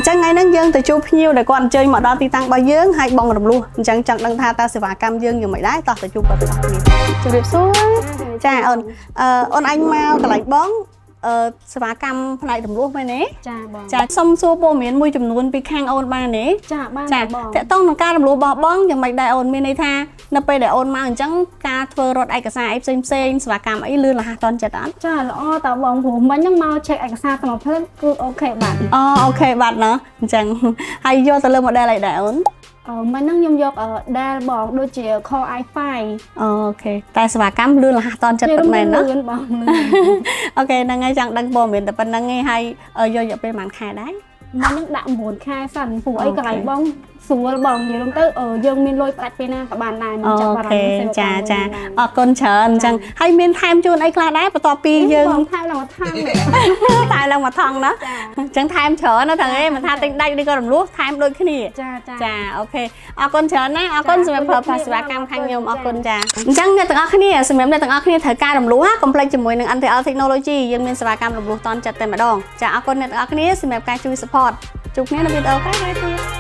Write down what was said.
ចឹងថ្ងៃហ្នឹងយើងទៅជួបភ្ញៀវដែលគាត់អញ្ជើញមកដល់ទីតាំងរបស់យើងហើយបងរំលោះអញ្ចឹងចង់ដឹងថាតើសេវាកម្មយើងយ៉ាងម៉េចដែរតោះទៅជួបគាត់ទាំងអស់គ្នាជម្រាបសួរចាអូនអូនអញមកកន្លែងបងសេវាកម្មផ្នែករំលោះមែនទេចាបងចាសុំសួរព័ត៌មានមួយចំនួនពីខាងអូនបានទេចាបានបងតើតោះក្នុងការរំលោះរបស់បងយ៉ាងម៉េចដែរអូនមានន័យថានៅពេលដែលអូនមកអញ្ចឹងការធ្វើរត់ឯកសារអីផ្សេងសេវាកម្មអីលឿនរហ័សតន់ចិត្តអត់ចាល្អតើបងព្រោះមិញហ្នឹងមក check ឯកសារទាំងផ្លូវគឺអូខេបាត់អូខេបាត់ណាអញ្ចឹងហើយយកទៅលើ model អីដែរអូនមិនហ្នឹងខ្ញុំយកដែលបងដូចជា Core i5 អូខេតែសេវាកម្មលឿនរហ័សតន់ចិត្តពិតមែនណាលឿនបងអូខេហ្នឹងហើយចង់ដឹងព័ត៌មានតែប៉ុណ្្នឹងឯងហើយយករយៈពេលប្រហែលខែដែរមិនហ្នឹងដាក់9ខែសិនព្រោះអីកន្លែងបងស្រួលបងនិយាយទៅយើងមានលុយផ្ដាច់ពេលណាក៏បានដែរមិនចាប់បារម្ភចាអរគុណច្រើនអញ្ចឹងហើយមានថែមជូនអីខ្លះដែរបន្ទាប់ពីយើងថែមឡើងមកថងតែឡើងមកថងណាអញ្ចឹងថែមច្រើនណាទាំងឯងមិនថាទិញដាច់ឬក៏រំលោះថែមដូចគ្នាចាអូខេអរគុណច្រើនណាអរគុណសម្រាប់ប្រើប្រាស់សេវាកម្មខាងខ្ញុំអរគុណចាអញ្ចឹងអ្នកទាំងអស់គ្នាសម្រាប់អ្នកទាំងអស់គ្នាត្រូវការរំលោះកុំភ្លេចជាមួយនឹង NTL Technology យើងមានសេវាកម្មរំលោះតន់ចិត្តតែម្ដងចាអរគុណអ្នកទាំងអស់គ្នាសម្រាប់ការជួយ support ជួបគ្នានៅវីដេអូក្រោយៗទៀត